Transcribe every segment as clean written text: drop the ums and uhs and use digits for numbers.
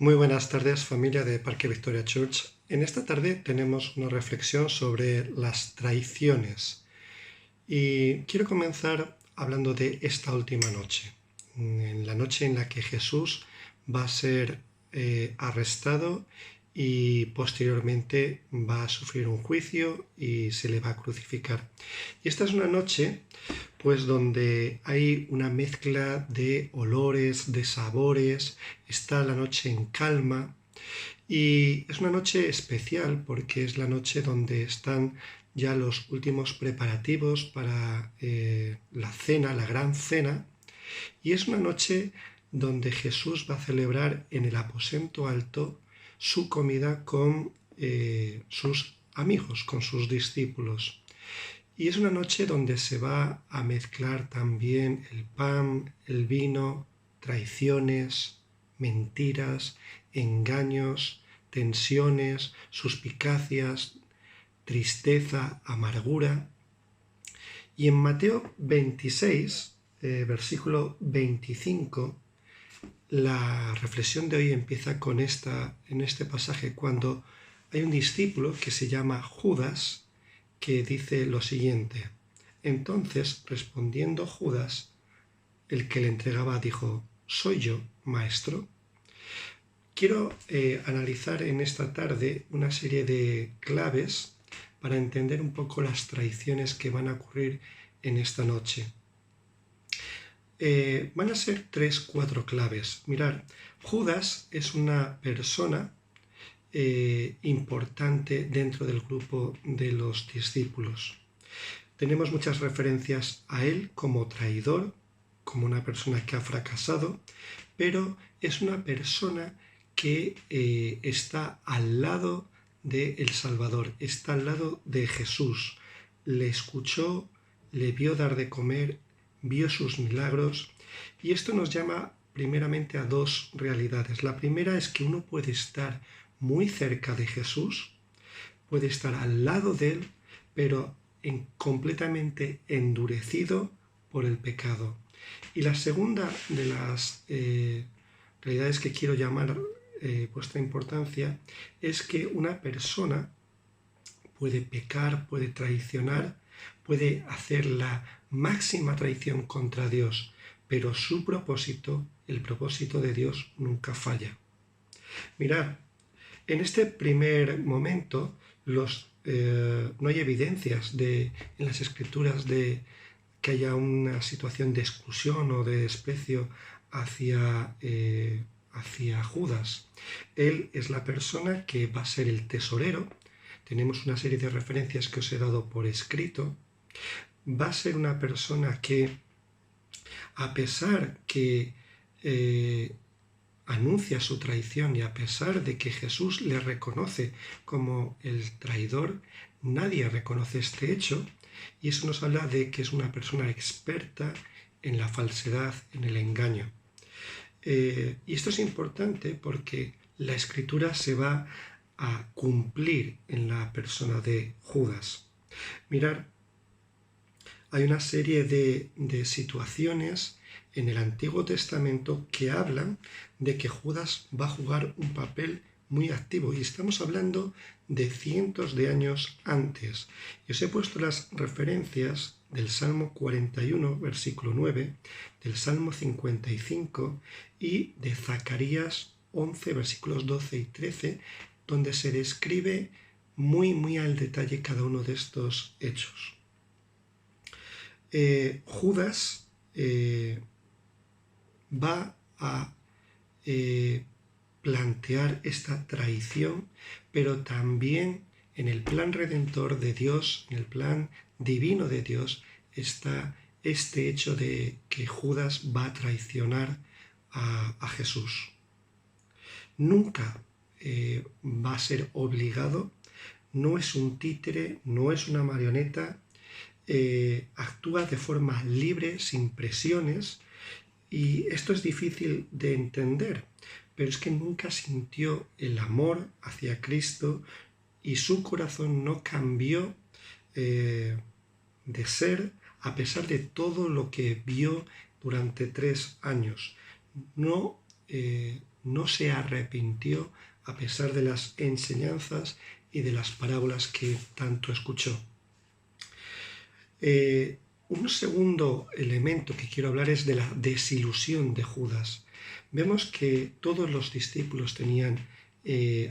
Muy buenas tardes, familia de Parque Victoria Church. En esta tarde tenemos una reflexión sobre las traiciones y quiero comenzar hablando de esta última noche, en la noche en la que Jesús va a ser arrestado y posteriormente va a sufrir un juicio y se le va a crucificar. Y esta es una noche pues donde hay una mezcla de olores, de sabores, está la noche en calma y es una noche especial porque es la noche donde están ya los últimos preparativos para la cena, la gran cena, y es una noche donde Jesús va a celebrar en el aposento alto su comida con sus amigos, con sus discípulos. Y es una noche donde se va a mezclar también el pan, el vino, traiciones, mentiras, engaños, tensiones, suspicacias, tristeza, amargura. Y en Mateo 26, versículo 25, la reflexión de hoy empieza con en este pasaje cuando hay un discípulo que se llama Judas, que dice lo siguiente: entonces, respondiendo Judas, el que le entregaba, dijo: ¿soy yo, maestro? Quiero analizar en esta tarde una serie de claves para entender un poco las traiciones que van a ocurrir en esta noche. Van a ser 3-4 claves. Mirad, Judas es una persona importante dentro del grupo de los discípulos. Tenemos muchas referencias a él como traidor, como una persona que ha fracasado, pero es una persona que está al lado del Salvador, está al lado de Jesús. Le escuchó, le vio dar de comer, vio sus milagros, y esto nos llama primeramente a dos realidades. La primera es que uno puede estar muy cerca de Jesús, puede estar al lado de él, pero completamente endurecido por el pecado. Y la segunda de las realidades que quiero llamar vuestra importancia es que una persona puede pecar, puede traicionar, puede hacer la máxima traición contra Dios, pero su propósito, el propósito de Dios, nunca falla. Mirad, en este primer momento no hay evidencias en las escrituras de que haya una situación de exclusión o de desprecio hacia Judas. Él es la persona que va a ser el tesorero. Tenemos una serie de referencias que os he dado por escrito. Va a ser una persona que, a pesar que anuncia su traición y a pesar de que Jesús le reconoce como el traidor, nadie reconoce este hecho, y eso nos habla de que es una persona experta en la falsedad, en el engaño. Y esto es importante porque la escritura se va a cumplir en la persona de Judas. Mirad, hay una serie de situaciones en el Antiguo Testamento que hablan de que Judas va a jugar un papel muy activo, y estamos hablando de cientos de años antes. Y os he puesto las referencias del Salmo 41, versículo 9, del Salmo 55 y de Zacarías 11, versículos 12 y 13, donde se describe muy al detalle cada uno de estos hechos. Judas va a plantear esta traición, pero también en el plan redentor de Dios, en el plan divino de Dios, está este hecho de que Judas va a traicionar a Jesús. Nunca va a ser obligado, no es un títere, no es una marioneta, actúa de forma libre, sin presiones, y esto es difícil de entender, pero es que nunca sintió el amor hacia Cristo y su corazón no cambió de ser a pesar de todo lo que vio durante 3 años. No no se arrepintió a pesar de las enseñanzas y de las parábolas que tanto escuchó. Un segundo elemento que quiero hablar es de la desilusión de Judas. Vemos que todos los discípulos tenían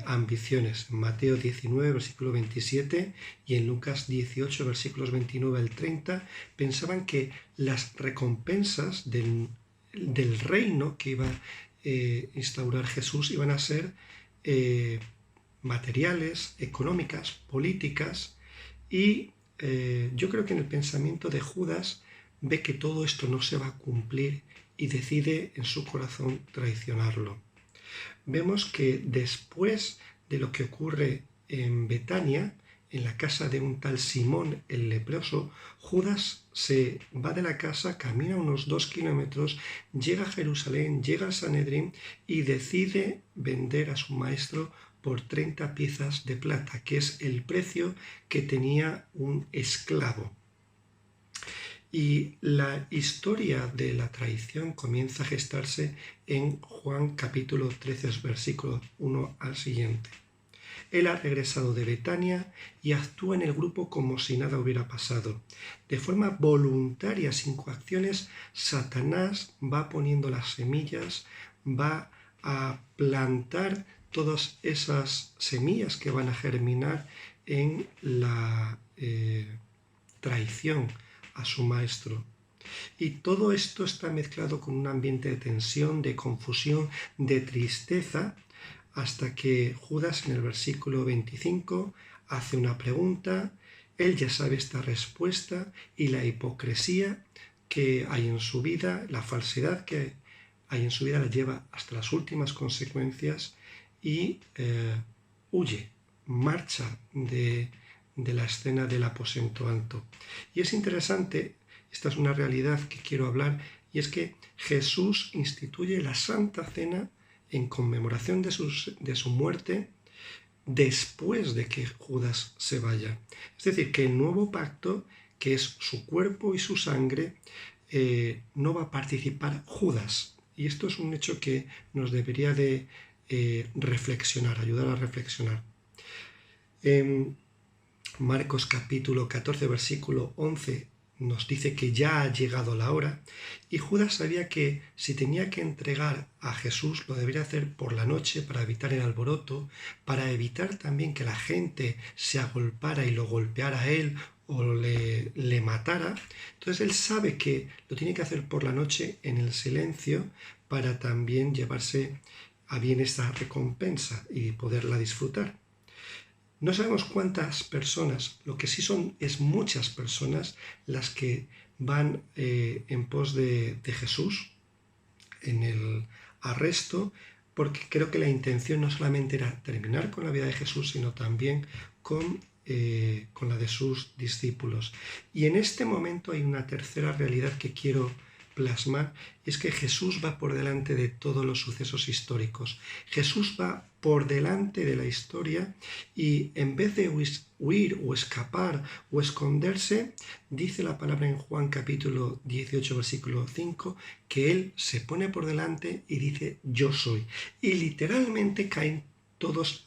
ambiciones. En Mateo 19, versículo 27 y en Lucas 18, versículos 29 al 30, pensaban que las recompensas del reino que iba a instaurar Jesús iban a ser materiales, económicas, políticas, y yo creo que en el pensamiento de Judas ve que todo esto no se va a cumplir y decide en su corazón traicionarlo. Vemos que después de lo que ocurre en Betania, en la casa de un tal Simón el leproso, Judas se va de la casa, camina unos 2 kilómetros, llega a Jerusalén, llega al Sanedrín y decide vender a su maestro por 30 piezas de plata, que es el precio que tenía un esclavo. Y la historia de la traición comienza a gestarse en Juan capítulo 13, versículo 1 al siguiente. Él ha regresado de Betania y actúa en el grupo como si nada hubiera pasado. De forma voluntaria, sin coacciones, Satanás va poniendo las semillas, va a plantar todas esas semillas que van a germinar en la traición a su maestro. Y todo esto está mezclado con un ambiente de tensión, de confusión, de tristeza, hasta que Judas en el versículo 25 hace una pregunta, él ya sabe esta respuesta y la hipocresía que hay en su vida, la falsedad que hay en su vida la lleva hasta las últimas consecuencias y huye, marcha de la escena del aposento alto. Y es interesante, esta es una realidad que quiero hablar, y es que Jesús instituye la Santa Cena en conmemoración de su muerte después de que Judas se vaya. Es decir, que el nuevo pacto, que es su cuerpo y su sangre, no va a participar Judas. Y esto es un hecho que nos debería de reflexionar, ayudar a reflexionar. Marcos capítulo 14, versículo 11 nos dice que ya ha llegado la hora, y Judas sabía que si tenía que entregar a Jesús lo debería hacer por la noche para evitar el alboroto, para evitar también que la gente se agolpara y lo golpeara a él o le matara. Entonces él sabe que lo tiene que hacer por la noche en el silencio para también llevarse a bien esta recompensa y poderla disfrutar. No sabemos cuántas personas, lo que sí son es muchas personas las que van en pos de Jesús en el arresto, porque creo que la intención no solamente era terminar con la vida de Jesús, sino también con la de sus discípulos. Y en este momento hay una tercera realidad que quiero plasmar, y es que Jesús va por delante de todos los sucesos históricos. Jesús va por delante de la historia y en vez de huir o escapar o esconderse, dice la palabra en Juan capítulo 18, versículo 5, que Él se pone por delante y dice yo soy. Y literalmente caen todos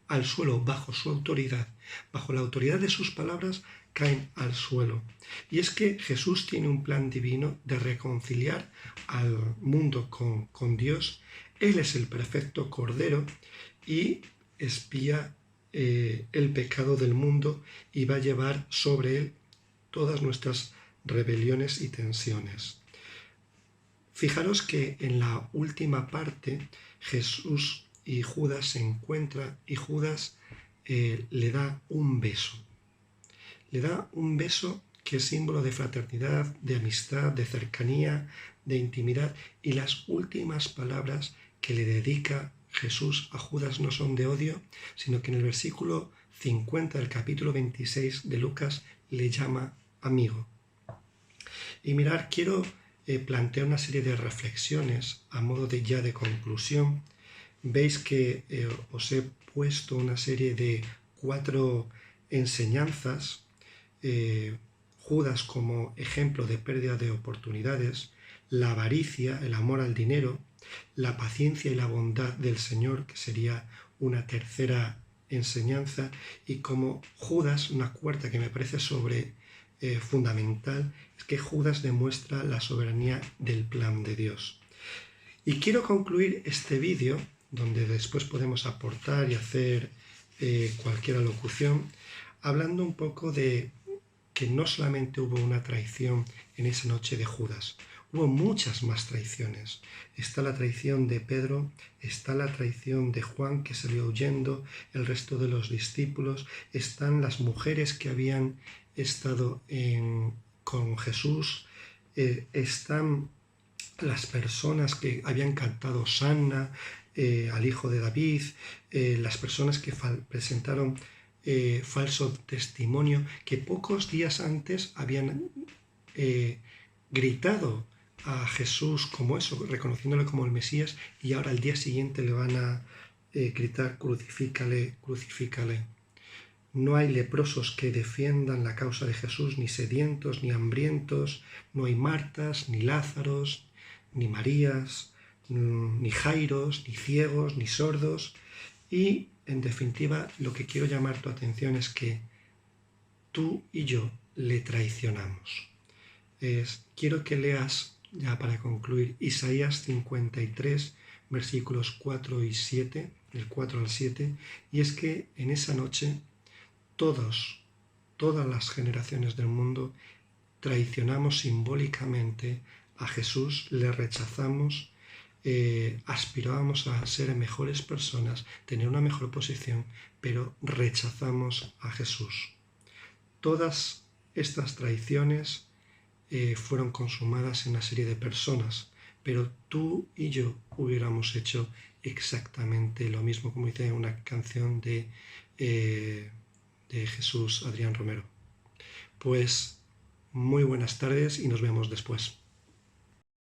al suelo bajo su autoridad, bajo la autoridad de sus palabras, caen al suelo. Y es que Jesús tiene un plan divino de reconciliar al mundo con Dios. Él es el perfecto Cordero y expía el pecado del mundo y va a llevar sobre él todas nuestras rebeliones y tensiones. Fijaros que en la última parte Jesús y Judas se encuentran y Judas le da un beso. Le da un beso que es símbolo de fraternidad, de amistad, de cercanía, de intimidad, y las últimas palabras que le dedica Jesús a Judas no son de odio, sino que en el versículo 50 del capítulo 26 de Lucas le llama amigo. Y mirad, quiero plantear una serie de reflexiones a modo de conclusión. Veis que os he puesto una serie de 4 enseñanzas. Judas como ejemplo de pérdida de oportunidades, la avaricia, el amor al dinero, la paciencia y la bondad del Señor, que sería una tercera enseñanza, y como Judas, una cuarta que me parece fundamental, es que Judas demuestra la soberanía del plan de Dios. Y quiero concluir este vídeo, donde después podemos aportar y hacer cualquier alocución, hablando un poco de que no solamente hubo una traición en esa noche de Judas, hubo muchas más traiciones. Está la traición de Pedro, está la traición de Juan que salió huyendo, el resto de los discípulos, están las mujeres que habían estado con Jesús, están las personas que habían cantado Sanna al hijo de David, las personas que presentaron falso testimonio, que pocos días antes habían gritado a Jesús como eso, reconociéndole como el Mesías, y ahora al día siguiente le van a gritar: crucifícale, crucifícale. No hay leprosos que defiendan la causa de Jesús, ni sedientos, ni hambrientos, no hay Martas, ni Lázaros, ni Marías, ni Jairos, ni ciegos, ni sordos. Y, en definitiva, lo que quiero llamar tu atención es que tú y yo le traicionamos. Quiero que leas, ya para concluir, Isaías 53, versículos 4 y 7, del 4 al 7, y es que en esa noche todas las generaciones del mundo traicionamos simbólicamente a Jesús, le rechazamos, aspirábamos a ser mejores personas, tener una mejor posición, pero rechazamos a Jesús. Todas estas traiciones fueron consumadas en una serie de personas, pero tú y yo hubiéramos hecho exactamente lo mismo, como dice una canción de Jesús Adrián Romero. Pues muy buenas tardes y nos vemos después.